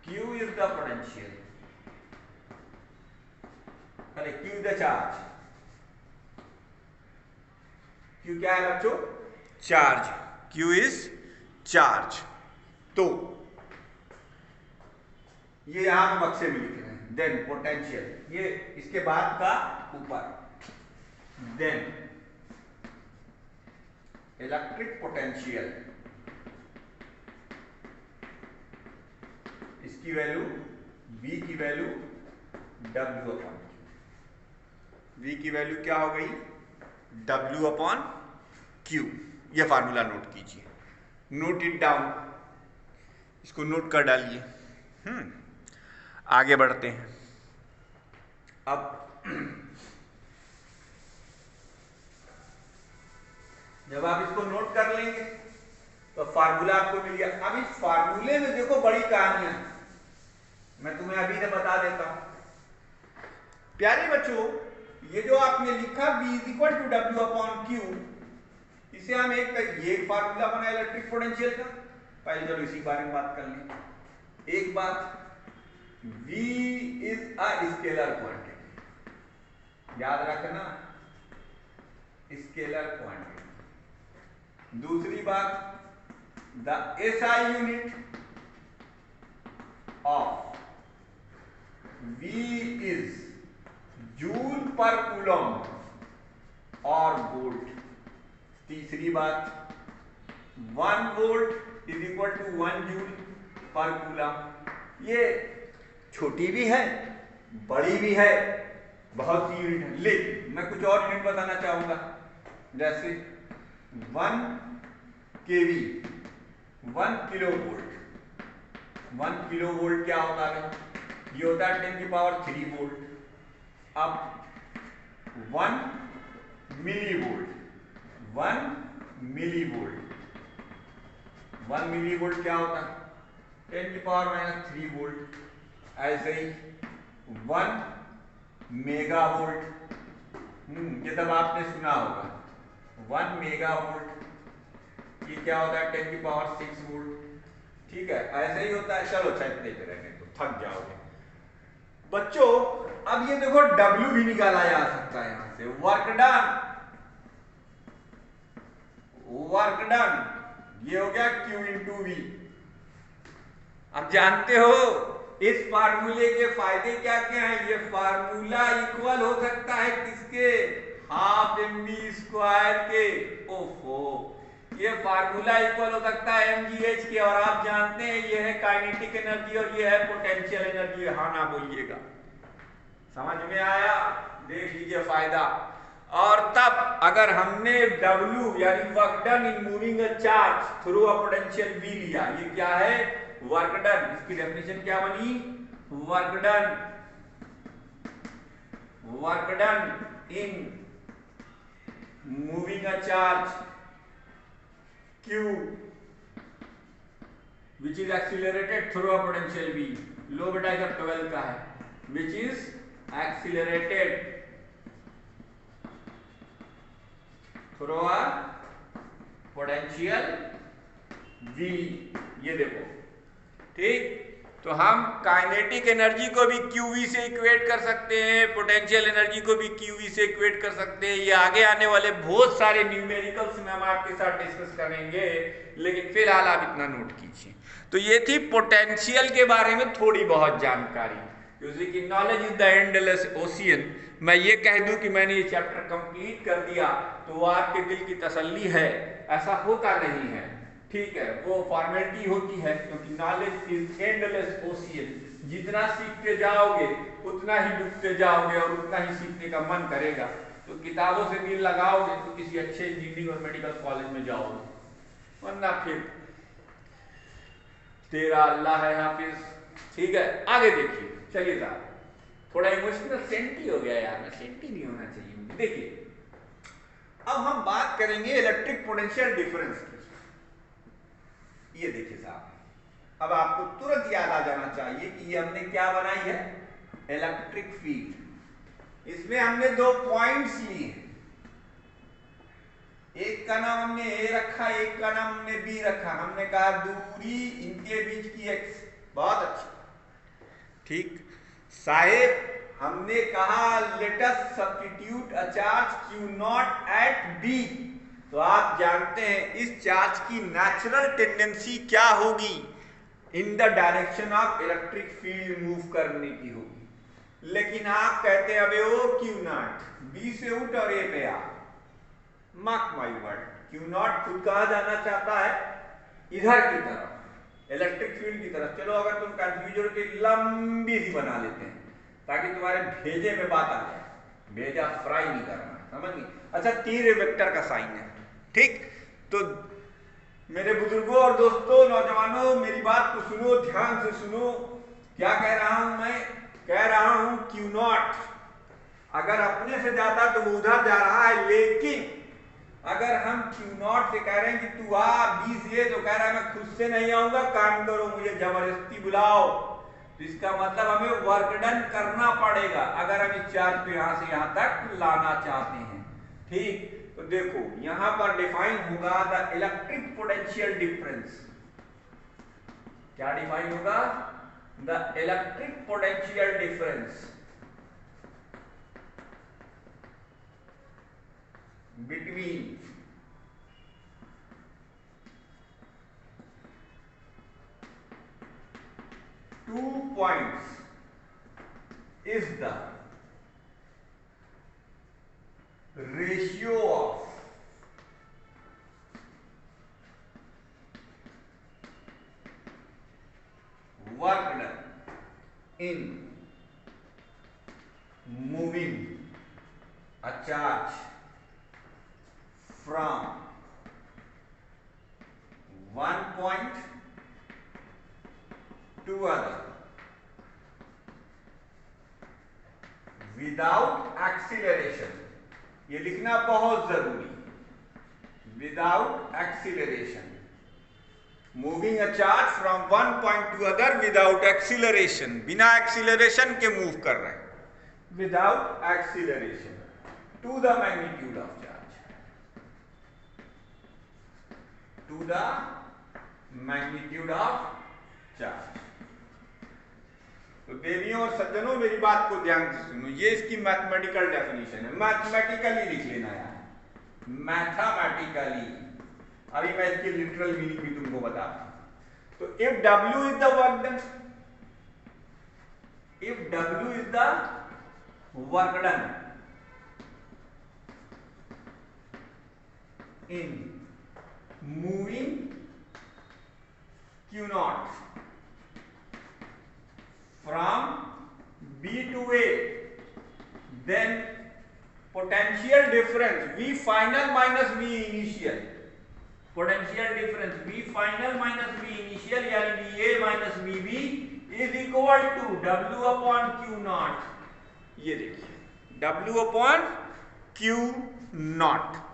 Q is the potential, अरे Q is the charge. Q क्या है बच्चों? Charge. Q is charge. तो ये यहां हम बक्से में लिख रहे हैं. देन पोटेंशियल, ये इसके बाद का ऊपर. देन इलेक्ट्रिक पोटेंशियल, इसकी वैल्यू V की वैल्यू W अपॉन V की वैल्यू क्या हो गई? W upon Q. ये फार्मूला नोट कीजिए, नोट इट डाउन, इसको नोट कर डालिए. आगे बढ़ते हैं. अब जब आप इसको नोट कर लेंगे तो फार्मूला आपको मिल गया. अब इस फार्मूले में देखो बड़ी कहानियां, मैं तुम्हें अभी से बता देता हूं. प्यारे बच्चों, ये जो आपने लिखा V is equal to W upon Q, इसे हम ये फार्मूला बना इलेक्ट्रिक पोटेंशियल का. पहले चलो इसी बारे में बात कर लें. एक बात, V is a scalar quantity, याद रखना, स्केलर क्वांटिटी. दूसरी बात, the SI unit of V is joule per coulomb और वोल्ट. तीसरी बात, 1 volt is equal to 1 joule per coulomb. ये छोटी भी है, बड़ी भी है, बहुत सी यूनिट है. लेकिन मैं कुछ और यूनिट बताना चाहूंगा, जैसे 1 kV, 1 kilo volt. 1 kilo volt क्या होता है? ये होता है 10 की पावर 3 वोल्ट. अब 1 millivolt, 1 millivolt, 1 millivolt क्या होता है? 10 की पावर -3 वोल्ट. ऐसे ही 1 मेगा वोल्ट, ये तब आपने सुना होगा. 1 मेगा वोल्ट, ये क्या होता है? 10 की पावर 6 वोल्ट. ठीक है, ऐसे ही होता है. चलो इतने पे रहने तो थक जाओगे बच्चों. अब ये देखो W भी निकाला जा सकता है यहां से. वर्क डन, वर्क डन, ये हो गया Q इंटू V. अब जानते हो इस फार्मूले के फायदे क्या क्या हैं? ये फार्मूला इक्वल हो सकता है किसके? हाफ mv² के. ओहो, ये फार्मूला इक्वल हो सकता है mgh के. और आप जानते हैं ये है काइनेटिक एनर्जी और ये है पोटेंशियल एनर्जी. हाँ ना बोलिएगा, समझ में आया? देख लीजिए फायदा. और तब अगर हमने W यानी work done in moving a charge through a potential V लिया, ये क्या है? Work done. इसकी डेफिनेशन क्या बनी? Work done, work done in moving a charge Q which is accelerated through a potential V. लो बेटा इधर 12 का है, which is accelerated through a potential V. ये देखो, ठीक. तो हम काइनेटिक एनर्जी को भी QV से इक्वेट कर सकते हैं, पोटेंशियल एनर्जी को भी QV से इक्वेट कर सकते हैं. ये आगे आने वाले बहुत सारे न्यूमेरिकल्स में हम आपके साथ डिस्कस करेंगे, लेकिन फिलहाल आप इतना नोट कीजिए. तो ये थी पोटेंशियल के बारे में थोड़ी बहुत जानकारी। कि knowledge is the endless ocean. मैं ये कह दूं कि मैंने ये चैप्टर कंप्लीट कर दिया तो वो आपके दिल की तसल्ली है, ऐसा होता नहीं है। ठीक है, वो फॉर्मेलिटी होती है, क्योंकि नॉलेज इज एंडलेस ओशियन। जितना सीखते जाओगे उतना ही डूबते जाओगे और उतना ही सीखने का मन करेगा। तो किताबों से दिल लगाओगे तो किसी अच्छे इंजीनियरिंग और मेडिकल कॉलेज में जाओगे, वरना फिर तेरा अल्लाह है हाफिज। ठीक है, आगे देखिए। चलिए साहब, थोड़ा इमोशनल सेंटी हो गया यार, मैं सेंटी नहीं होना चाहिए। देखिए, अब हम बात करेंगे इलेक्ट्रिक पोटेंशियल डिफरेंस की। ये देखिए साहब, अब आपको तुरंत याद आ जाना चाहिए कि ये हमने क्या बनाई है, इलेक्ट्रिक फील्ड। इसमें हमने दो पॉइंट्स लिए, एक का नाम हमने ए रखा, एक का नाम हमने बी रखा। हमने कहा दूरी इनके बीच की एक्स। बहुत अच्छा, ठीक साहेब। हमने कहा let us substitute a charge Q not at B। तो आप जानते हैं इस चार्ज की नेचुरल टेंडेंसी क्या होगी, इन the direction of electric field move करने की होगी। लेकिन आप कहते हैं अबे ओ Q नॉट B से उठ और A पे आ। Mark my word, Q not खुद कहा जाना चाहता है इधर की तरफ, इलेक्ट्रिक फील्ड की तरफ। चलो अगर तुम कंफ्यूजन की लंबी सी बना लेते हैं ताकि तुम्हारे भेजे में बात आ जाए, भेजा फ्राई नहीं करना, समझ गए। अच्छा, तीर वेक्टर का साइन है, ठीक। तो मेरे बुजुर्गों और दोस्तों, नौजवानों, मेरी बात को सुनो, ध्यान से सुनो। क्या कह रहा हूं मैं? कह रहा हूं Q नॉट अगर अपने से जाता तो वो उधर जा रहा है, लेकिन अगर हम Q नॉट से कह रहे हैं कि तू आ B से, तो कह रहा है मैं खुद से नहीं आऊंगा, काम करो, मुझे जबरदस्ती बुलाओ। तो इसका मतलब हमें वर्क डन करना पड़ेगा अगर हम इस चार्ज को यहां से यहां तक लाना चाहते हैं, ठीक। तो देखो यहां पर डिफाइन होगा द इलेक्ट्रिक पोटेंशियल डिफरेंस। क्या डिफाइन होगा? The electric potential difference between two points is the ratio of work done in moving a charge from one point to other without acceleration। ये लिखना बहुत जरूरी, without acceleration. Moving a charge from one point to other without acceleration, बिना acceleration के move कर रहे हैं, without acceleration to the magnitude of charge, to the magnitude of charge. तो देवियों और सज्जनों, मेरी बात को ध्यान से सुनो, ये इसकी मैथमेटिकल डेफिनेशन है। मैथमेटिकली लिख लेना यार, मैथमेटिकली। अभी मैं इसकी लिटरल मीनिंग भी तुमको बताता हूं। तो if W is the work done, if W is the work done in moving Q naught from B to A, then potential difference V final minus V initial, potential difference V final minus V initial यानी VA minus VB is equal to W upon Q naught। ये देखिए W upon Q naught।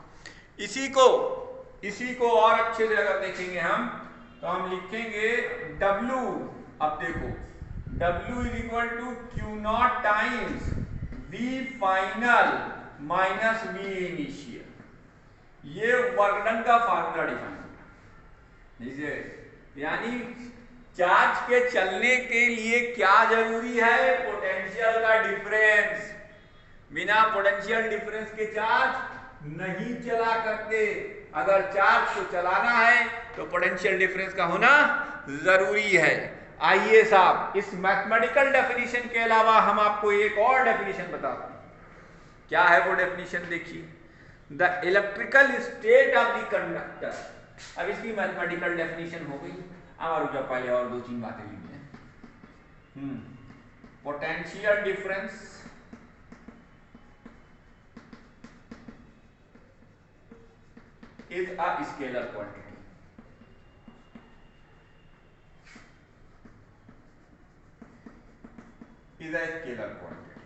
इसी को और अच्छे से अगर देखेंगे हम तो हम लिखेंगे W। अब देखो W is equal to Q not times V final minus V initial. ये वर्क डन का फार्मूला डिफाइन होगा। यानी चार्ज के चलने के लिए क्या जरूरी है? पोटेंशियल का डिफरेंस। बिना पोटेंशियल डिफरेंस के चार्ज नहीं चला करते। अगर चार्ज को चलाना है तो पोटेंशियल डिफरेंस का होना जरूरी है। आइए साहब, इस मैथमेटिकल डेफिनेशन के अलावा हम आपको एक और डेफिनेशन बताते हैं। क्या है वो डेफिनेशन देखिए, the electrical state of the conductor. अब इसकी मैथमेटिकल डेफिनेशन हो गई। अब जब पहले और दो तीन बातें लिखी हैं। Potential difference is a scalar quantity. Is a scalar quantity.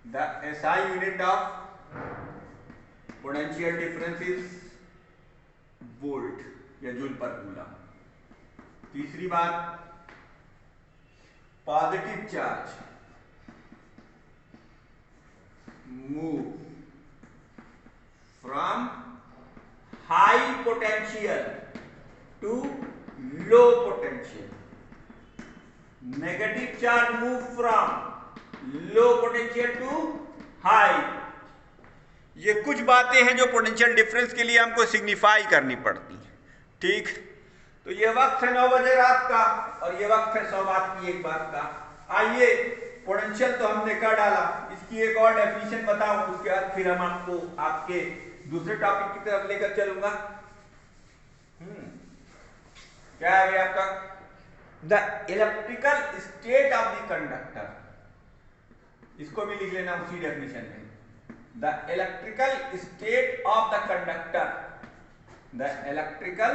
The SI unit of potential difference is volt या जूल पर कूलम। तीसरी बात, positive charge move from high potential to low potential. Negative charge move from low potential to high. ये कुछ बातें हैं जो potential difference के लिए हमको सिग्निफाई करनी पड़ती हैं। ठीक, तो ये वक्त है 9 बजे रात का और ये वक्त है 100 बात की एक बात का। आइए, पोटेंशियल तो हमने कर डाला, इसकी एक और डेफिनेशन बताऊं, उसके बाद फिर हम आपको आपके दूसरे टॉपिक की तरफ लेकर चलूंगा। क्या है आपका, the electrical state of the conductor. इसको भी लिख लेना उसी डेफिनेशन में। The electrical state of the conductor, the electrical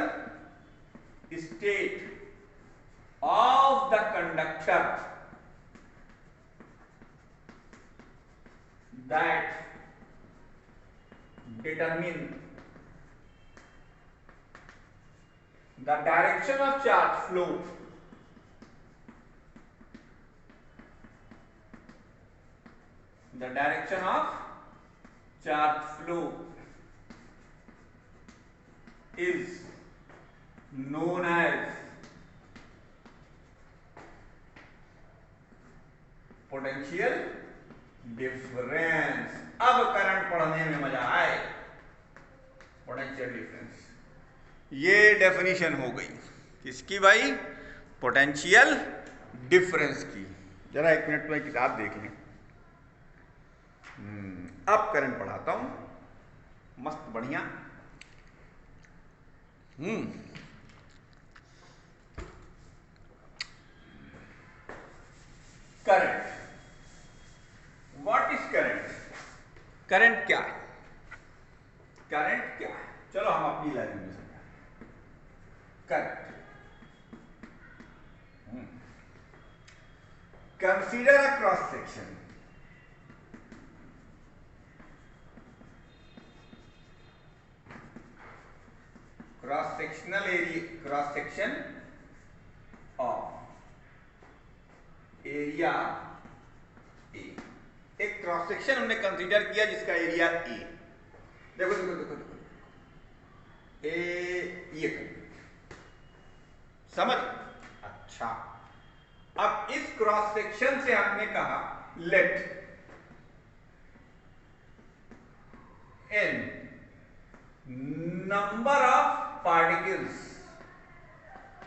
state of the conductor that determine the direction of charge flow is known as potential difference. अब current पढ़ने में मजा आए। पोटेंशियल डिफरेंस, ये डेफिनेशन हो गई किसकी भाई, पोटेंशियल डिफरेंस की। जरा एक मिनट में किताब देख लें। अब करंट पढ़ाता हूं, मस्त बढ़िया। Current, what is current? Current क्या है? करंट क्या है? चलो हम अपनी लैंग्वेज में समझाते हैं। Current, consider a cross section. Cross sectional area, cross section of area A. एक क्रॉस सेक्शन हमने कंसीडर किया जिसका एरिया ए। देखो देखो देखो देखो, ए ये समझ? अच्छा, अब इस क्रॉस सेक्शन से हमने कहा let N number of particles,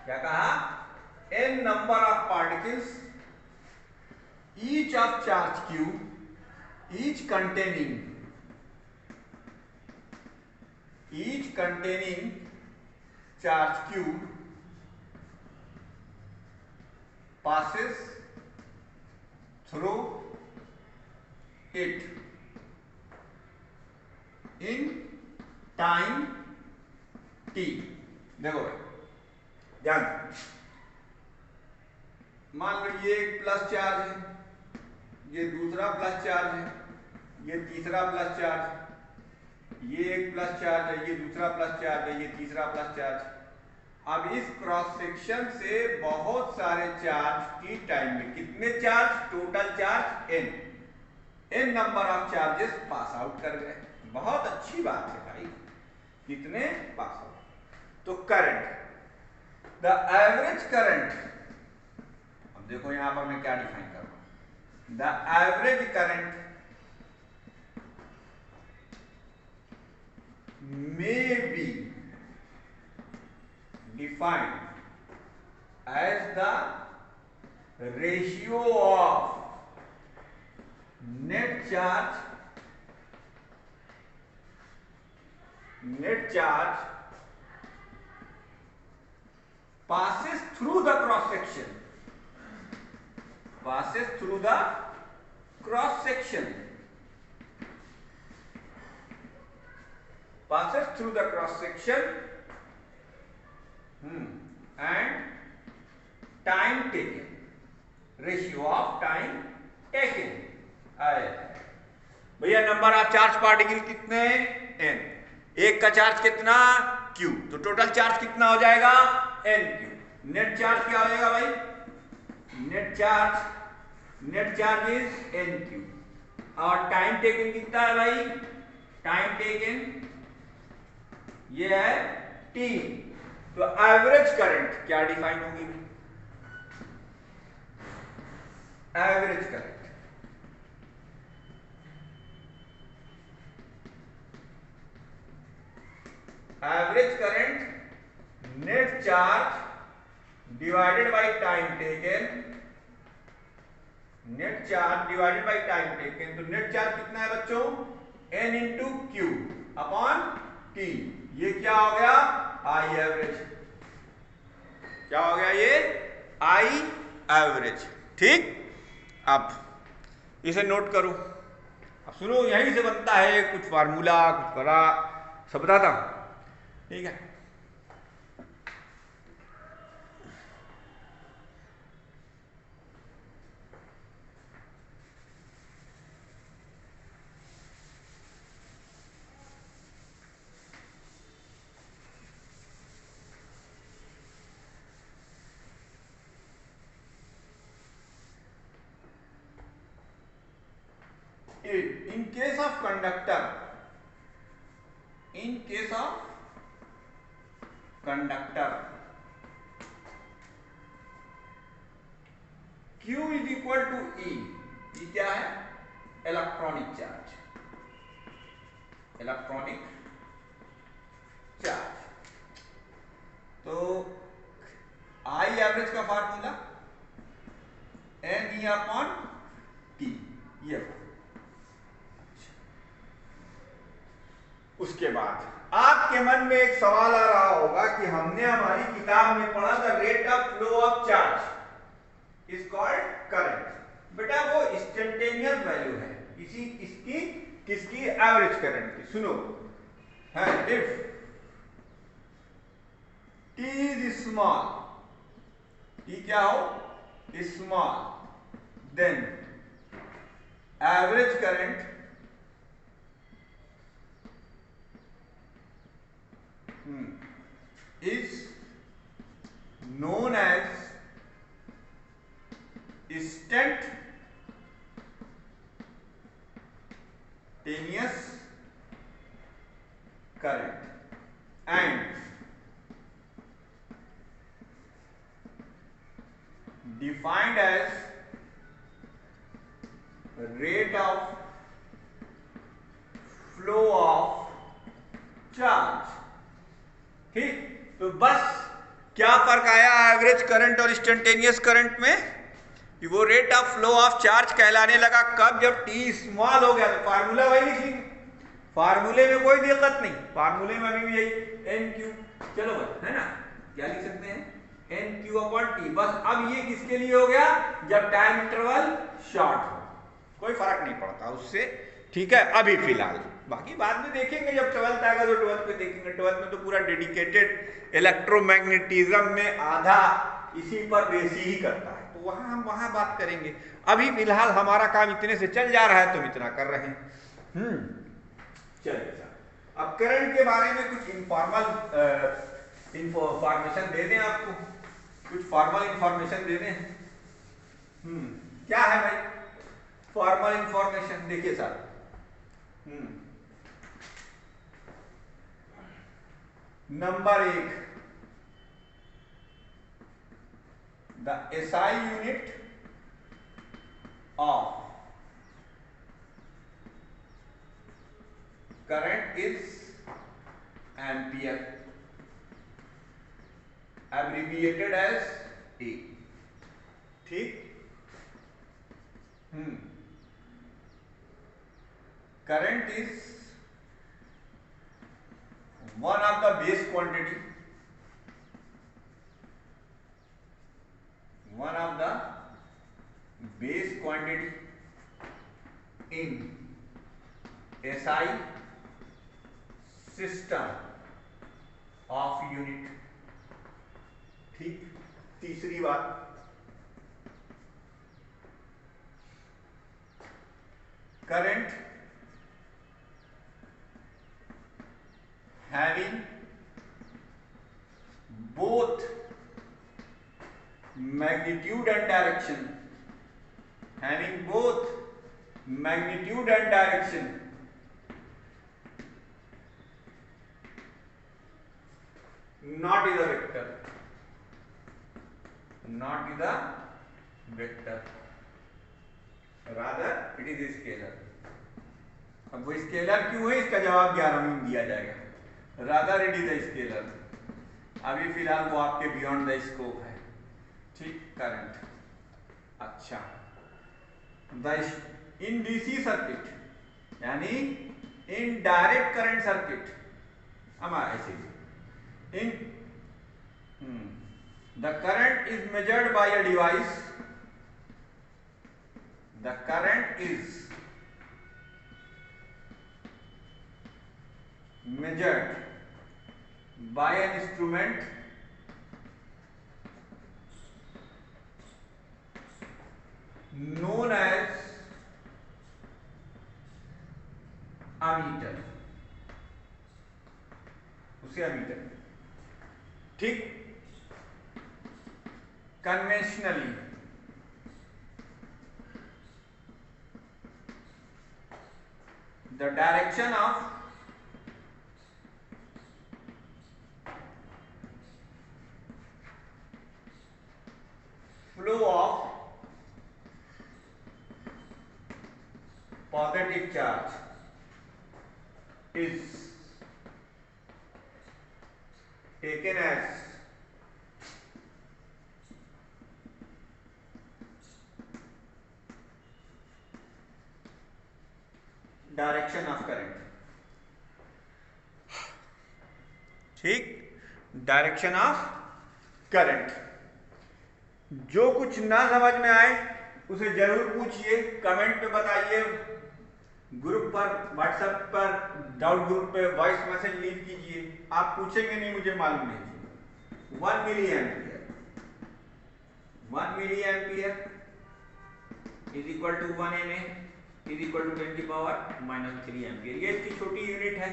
क्या कहा, N number of particles each of charge q, each containing charge q passes through it in time t। देखो भाई ध्यान, मान लो ये एक प्लस चार्ज है, ये दूसरा प्लस चार्ज है, ये तीसरा प्लस चार्ज, ये एक प्लस चार्ज है, ये दूसरा प्लस चार्ज है, ये तीसरा प्लस चार्ज। अब इस क्रॉस सेक्शन से बहुत सारे चार्ज की टाइम में कितने charge, total charge n, n number of charges pass out कर गए। बहुत अच्छी बात है भाई, कितने पास आउट। तो करंट, द एवरेज करंट, अब देखो यहां पर मैं क्या डिफाइन कर रहा हूं, the average current may be defined as the ratio of net charge passes through the cross section, and time taken, ratio of time taken आए। भैया नंबर ऑफ चार्ज पार्टिकल कितने n, एक का चार्ज कितना q, तो total charge कितना हो जाएगा n q। नेट चार्ज क्या हो जाएगा भाई, net charge is n q, और टाइम टेकन कितना है भाई, टाइम टेकन ये है t। तो एवरेज करंट क्या डिफाइन होगी, average current net charge divided by time taken, तो नेट चार्ज कितना है बच्चों, n into Q upon T, ये क्या हो गया आई एवरेज, क्या हो गया ये आई एवरेज। ठीक, अब इसे नोट करो। अब सुनो, यहीं से बनता है कुछ फार्मूला, कुछ करा, सब बताता हूं, ठीक है। In case of conductor, Q is equal to E, ये क्या है, इलेक्ट्रॉनिक चार्ज। तो आई एवरेज का formula n e upon t, ये। उसके बाद आपके मन में एक सवाल आ रहा होगा कि हमने हमारी किताब में पढ़ा था rate of flow of charge is called current. बेटा वो इंस्टेंटेनियस वैल्यू है इसकी किसकी, एवरेज करंट की। सुनो, है if t is small, t क्या हो small, then average current is known as instantaneous current and defined as rate of flow of charge। ठीक, तो बस क्या फर्क आया एवरेज करंट और इंस्टेंटेनियस करंट में, कि वो rate of flow of charge कहलाने लगा कब, जब t स्मॉल हो गया। तो फार्मूला वही लिखेंगे, फार्मूले में कोई दिक्कत नहीं, फार्मूले में अभी भी यही n q, चलो भाई, है ना, क्या लिख सकते हैं n q अपॉन t। बस अब ये किसके लिए हो गया, जब टाइम इंटरवल शॉर्ट हो, कोई फर्क नहीं पड़ता उससे। ठीक है, अभी फिलहाल, बाकी बाद में देखेंगे जब 12th आएगा तो 12th पे देखेंगे। 12th में तो पूरा डेडिकेटेड इलेक्ट्रोमैग्नेटिज्म में आधा इसी पर बेसी ही करता है, तो वहां हम वहां बात करेंगे। अभी फिलहाल हमारा काम इतने से चल जा रहा है, तो इतना कर रहे हैं। चलिए, अब करंट के बारे में कुछ इनफॉर्मल इंफॉर्मेशन दे दें आपको, कुछ फॉर्मल इंफॉर्मेशन दे दें। क्या है भाई फॉर्मल इंफॉर्मेशन, देखिए sir, number 1, the SI unit of current is ampere, abbreviated as A. ठीक। Current is one of the base quantity, one of the base quantity in SI system of unit। ठीक। तीसरी बात, current having both magnitude and direction, having both magnitude and direction, not is a vector, not is a vector, rather it is a scalar। अब वो scalar क्यों है, इसका जवाब 11वीं में दिया जाएगा। Rather it is a scalar, अभी फिलहाल वो आपके बियॉन्ड द स्कोप है। ठीक। करंट, अच्छा, इन डीसी सर्किट यानी इन डायरेक्ट करंट सर्किट, हमारा ऐसे in the current is measured by a device, the current is measured by an instrument known as ammeter, उसे ammeter। ठीक। Conventionally the direction of flow of positive charge is taken as direction of current। ठीक। Direction of current. जो कुछ ना समझ में आए उसे जरूर पूछिए, कमेंट पे बताइए, ग्रुप पर, व्हाट्सएप पर, डाउट ग्रुप पे वॉइस मैसेज लीव कीजिए। आप पूछेंगे नहीं, मुझे मालूम नहीं। 1 milliampere, 1 milliampere is equal to 1 MA is equal to 10⁻³ ampere. ये इसकी छोटी यूनिट है।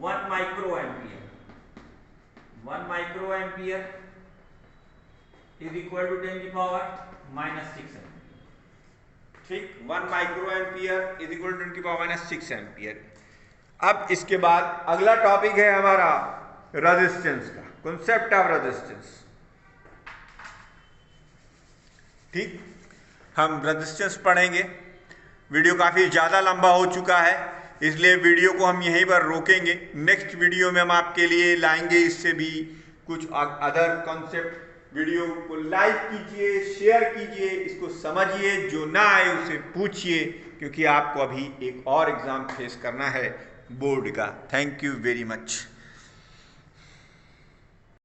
1 microampere, 1 microampere is equal to 10⁻⁻6 ampere. ठीक। 1 microampere is equal to 10⁻⁻6 ampere. अब इसके बाद अगला टॉपिक है हमारा रेजिस्टेंस का, कॉन्सेप्ट ऑफ रेजिस्टेंस। ठीक। हम रेजिस्टेंस पढ़ेंगे। वीडियो काफी ज्यादा लंबा हो चुका है, इसलिए वीडियो को हम यहीं पर रोकेंगे। नेक्स्ट वीडियो में हम आपके लिए लाएंगे इससे भी कुछ अदर कॉन्सेप्ट। वीडियो को लाइक कीजिए, शेयर कीजिए, इसको समझिए, जो ना आए उसे पूछिए, क्योंकि आपको अभी एक और एग्जाम फेस करना है बोर्ड का। Thank you very much.